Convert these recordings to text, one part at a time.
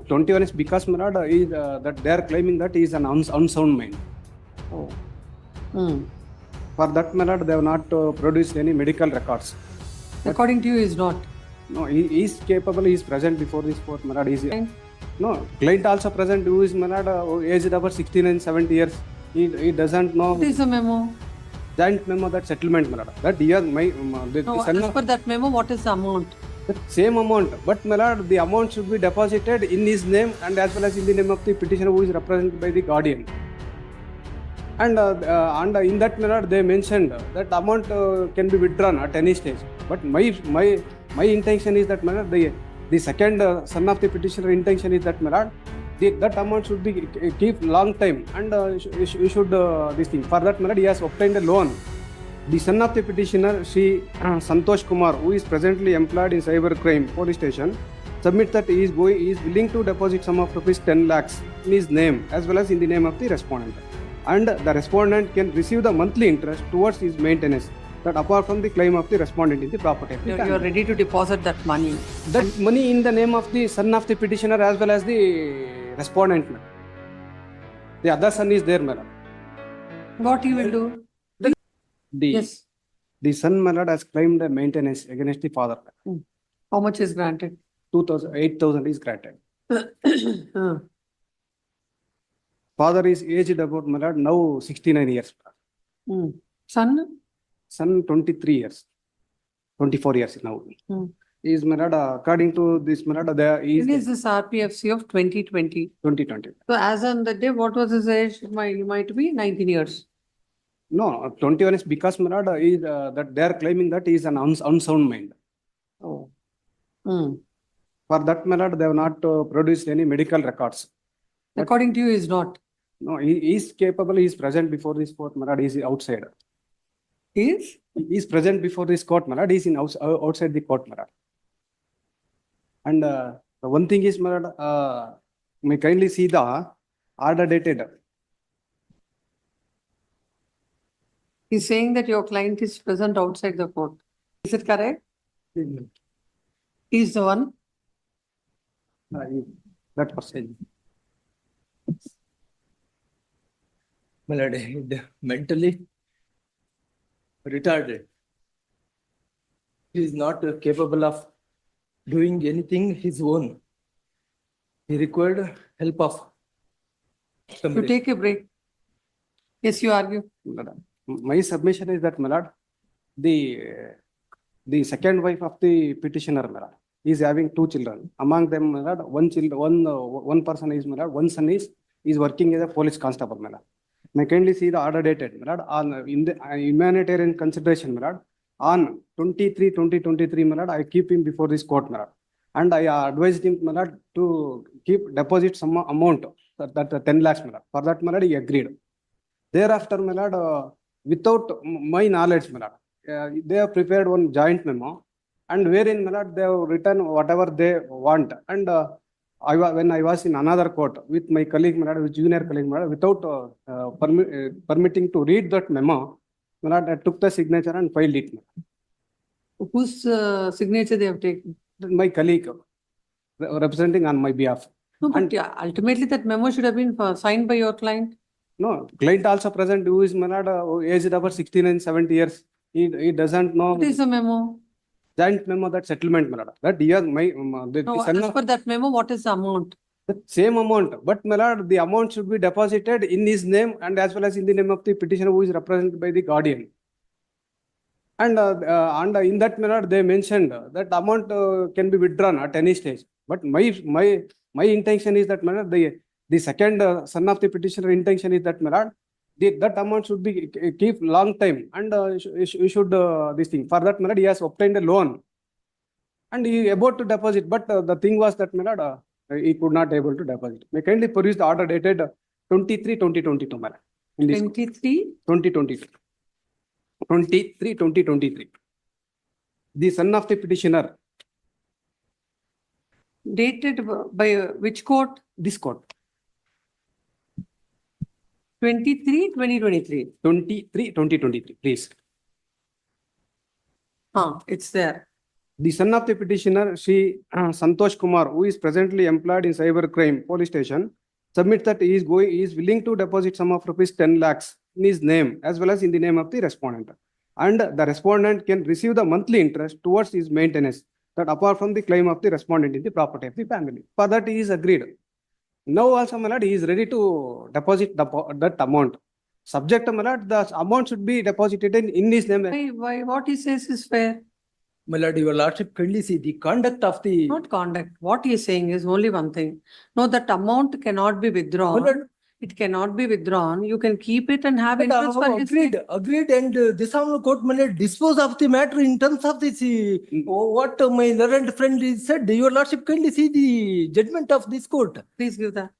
21 is because that they are claiming that he is an unsound mind. Oh. For that they have not produced any medical records. According to you, is not. No, he is capable. He is present before this court. No, client also present. Who is aged over 16 and 70 years. He doesn't know. What is the memo? Joint memo, that settlement. That he has As per that memo, what is the amount? The same amount, but the amount should be deposited in his name and as well as in the name of the petitioner who is represented by the guardian. And in that they mentioned that amount can be withdrawn at any stage. But my intention is that the second son of the petitioner intention is that that amount should be keep long time, and you should this thing. For that he has obtained a loan. The son of the petitioner, Sri Santosh Kumar, who is presently employed in cybercrime police station, submits that he is willing to deposit sum of rupees 10 lakhs in his name as well as in the name of the respondent. And the respondent can receive the monthly interest towards his maintenance, that apart from the claim of the respondent in the property. You are ready to deposit that money. That money in the name of the son of the petitioner as well as the respondent. The other son is there, madam. What you will do? Yes. The son has claimed a maintenance against the father. How much is granted? 8,000 is granted. Father is aged about now 69 years. Son? Son 23 years. 24 years now. Is according to this there is. It is this RPFC of 2020. 2020. So as on the day, what was his age? He might be 19 years. No, 21 is because that they are claiming that he is an unsound mind. Oh. For that they have not produced any medical records. According to you, is not. No, he is capable. He is present before this court. He is outside. He is? He is present before this court. He is outside the court. And the one thing is, may kindly see the order dated. He's saying that your client is present outside the court. Is it correct? He's the one? That person. My lord, mentally retarded. He is not capable of doing anything his own. He required help of somebody. You take a break. Yes, you argue. My submission is that the second wife of the petitioner is having 2 children. Among them, one person is one son is working as a police constable. May kindly see the order dated on in the humanitarian consideration on 23/20/23 I keep him before this court and I advised him to keep deposit some amount that 10 lakhs for that he agreed. Thereafter without my knowledge they have prepared one joint memo, and wherein they have written whatever they want. And when I was in another court with my colleague, with junior colleague, without permitting to read that memo, I took the signature and filed it. Whose signature they have taken? My colleague representing on my behalf. No, but ultimately that memo should have been signed by your client. No, client also present who is aged over 16 and 70 years. He doesn't know. What is the memo? Joint memo, that settlement. That he has as per that memo, what is the amount? The same amount, but the amount should be deposited in his name and as well as in the name of the petitioner who is represented by the guardian. And in that they mentioned that amount can be withdrawn at any stage. But my intention is that the second son of the petitioner intention is that that amount should be keep long time, and you should this thing. For that he has obtained a loan and he about to deposit, but the thing was that he could not able to deposit. May kindly produce the order dated 23/20/22 in this 23/2022. 23/2023. The son of the petitioner. Dated by which court? This court. 23/2023. 23/2023, please. It's there. The son of the petitioner, Shri Santosh Kumar, who is presently employed in cybercrime police station, submits that he is willing to deposit sum of rupees 10 lakhs in his name as well as in the name of the respondent. And the respondent can receive the monthly interest towards his maintenance, that apart from the claim of the respondent in the property of the family. For that he is agreed. Now also, my lord, he is ready to deposit that amount. Subject, my lord, the amount should be deposited in his name. Why, what he says is fair, My lord, your lordship kindly see the conduct of the. not conduct. What he is saying is only one thing. No, that amount cannot be My withdrawn. lord, It cannot be withdrawn. You can keep it and have but I interest have for his agreed, agreed, and this honorable court, my lord, dispose of the matter in terms of this, what my learned friend is said, your lordship kindly see the judgment of this court. Please give that.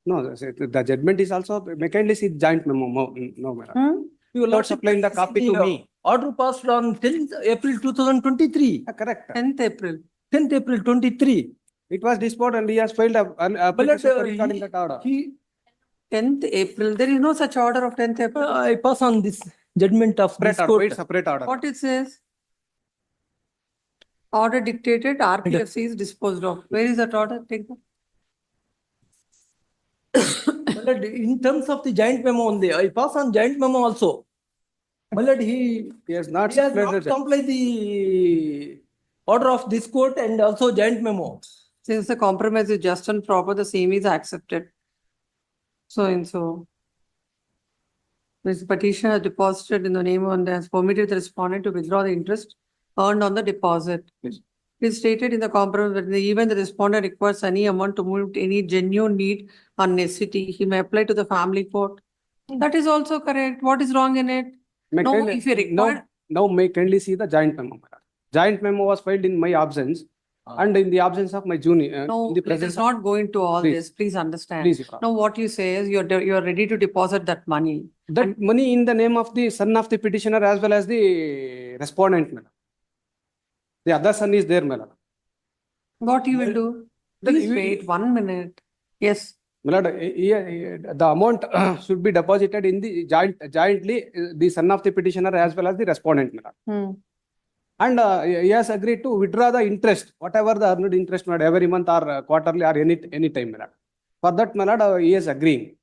No, the judgment is also, may kindly see the joint memo. No, madam. Your Without lordship supplying the kindly see copy to me. Order passed on 10th April 2023, Correct. 10th April. 10th April 23. It was disposed and he has filed a application for recording that order. 10th April. There is no such order of 10th April. I pass on this judgment of this Separate order, court. separate order. What it says? Order dictated, RPFC is disposed of. Where is that order? Take that. My lord, in terms of the joint memo only, I pass on joint memo also. My lord, he He has not has not separated it. complied the order of this court and also joint memo. Since the compromise is just and proper, the same is accepted. So and so. This petition has deposited in the name and has permitted the respondent to withdraw the interest earned on the deposit. Yes. It is stated in the compromise that even the respondent requires any amount to move any genuine need or necessity, he may apply to the family court. That is also correct. What is wrong in it? May No, kindly- if you record, Now may kindly see the joint memo. Madam. Joint memo was filed in my absence and in the absence of my junior. no, in the it presence is of- not going to all Please. this. Please understand. Please, Your Honor. Now, what you say is you're ready to deposit that money. That money in the name of the son of the petitioner as well as the respondent. Madam. The other son is there, madam. What you will do? Then Please you- wait 1 minute. Yes. My lord, the amount should be deposited in the jointly, the son of the petitioner as well as the respondent. Madam. Hmm. And he has agreed to withdraw the interest, whatever the earned interest, madam, every month or quarterly or any time. Madam. For that, my lord, he is agreeing.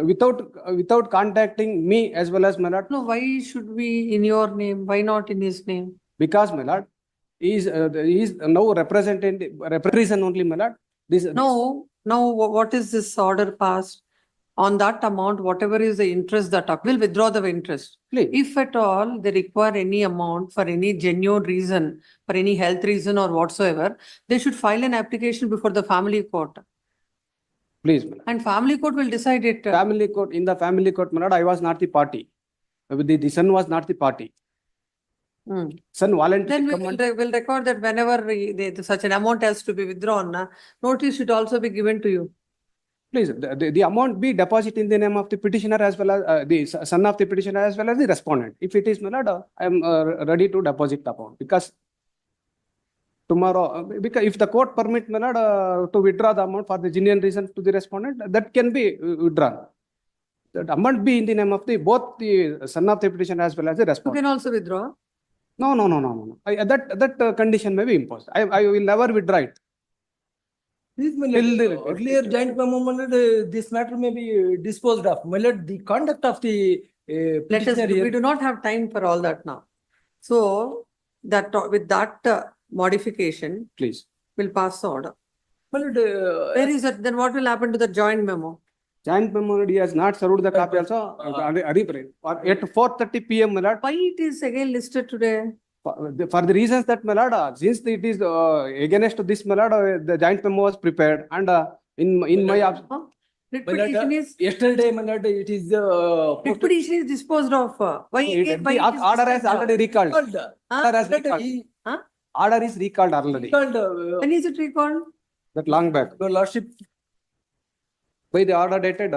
Without contacting me as well as my lord, No, why should be in your name? Why not in his name? because my lord, he is now representation only, my lord. This No, what is this order passed? On that amount, whatever is the interest that will withdraw the interest. please, If at all they require any amount for any genuine reason, for any health reason or whatsoever, they should file an application before the family court. please, my lord. And family court will decide it. Family court, in the family court, my lord, I was not the party. The son was not the party. Hmm. Son Then voluntarily we come will, and- will record that whenever such an amount has to be withdrawn, notice should also be given to you. please, the amount be deposited in the name of the petitioner as well as the son of the petitioner as well as the respondent. If it is, my lord, I am ready to deposit the amount because tomorrow, because if the court permit, my lord, to withdraw the amount for the genuine reason to the respondent, that can be withdrawn. That amount be in the name of the both the son of the petitioner as well as the You respondent. can also withdraw. No. That condition may be imposed. I will never withdraw it. This, my Till the- lord, earlier joint memo, my lord, this matter may be disposed of. My lord, the conduct of the Let us, petitioner we here. do not have time for all that now. So that with that modification, Please. Uh, we'll pass the order. My lord, Where is it? Then what will happen to the joint memo? Joint memo, he has not served the copy also. At 4:30 PM, my lord. Why it is again listed today? For the reasons that, my lord, since it is against this, my lord, the joint memo was prepared and in my absence. Huh? Writ my lord, petition is, yesterday, my lord, it is writ petition is disposed of. Why again? Why The it is order has disposed of? already recalled. called, Huh? Order has my lord, recalled. he Order is recalled already. called, When is it recalled? That long back. your lordship, By the order dated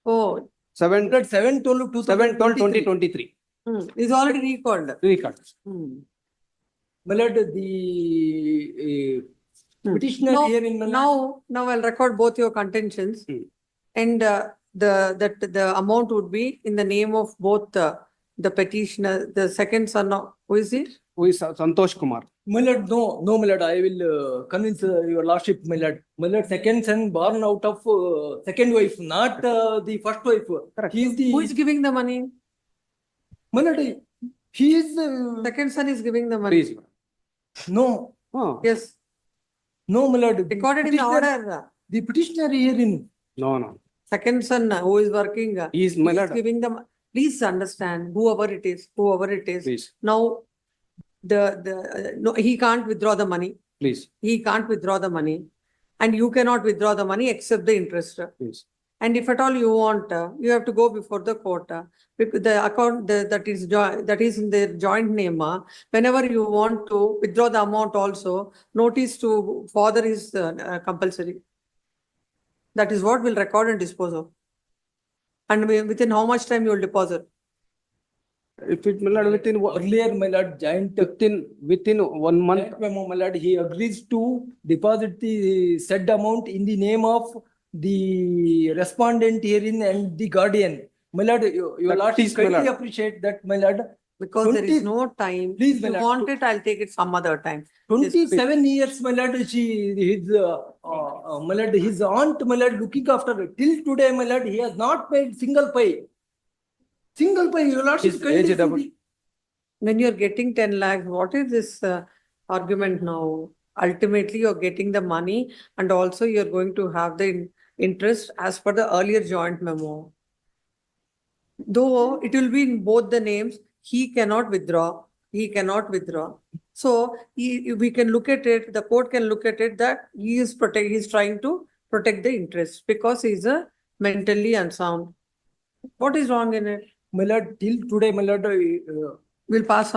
Oh, 7 my lord, 7/12/2023. Is already recalled. recalled. Hmm. My lord, the petitioner No, here in my lord, Now I'll record both your contentions. Hmm. And the amount would be in the name of both the petitioner, the second son of, who is it? who is Santosh Kumar. My lord, no, my lord, I will convince your lordship, my lord. My lord, second son born out of second wife, not the first wife. Correct. He is Who is the, giving the money? my lord, he is, Second son is giving the money. Please. no, Oh, Yes, no, my lord. recorded in the order. The petitioner herein, no. Second son who is working. He is, my He is lord, giving them, please understand, whoever it is. please, Now, no, he can't withdraw the money. please, He can't withdraw the money. And you cannot withdraw the money except the interest. please. And if at all you want, you have to go before the court. Because the account that is in their joint name, whenever you want to withdraw the amount also, notice to father is compulsory. That is what will record and dispose of. And within how much time you will deposit? If it, my lord, earlier, my lord, within 1 month, joint memo, my lord, he agrees to deposit the said amount in the name of the respondent herein and the guardian. My lord, your That lordship is, my kindly lord. appreciate that, my lord. Because there is 20 no time. Please, If you my lord. want it, I'll take it some other time. 27 years, my lord, my lord, his aunt, my lord, looking after it. Till today, my lord, he has not paid single pay. Single pay, your lordship His kindly age see double. the- When you're getting 10 lakhs, what is this argument now? Ultimately, you're getting the money and also you're going to have the interest as per the earlier joint memo. Though it will be in both the names, he cannot withdraw. He cannot withdraw. So we can look at it, the court can look at it that he is trying to protect the interest because he's a mentally unsound. What is wrong in it? My lord, till today, my lord, We'll pass some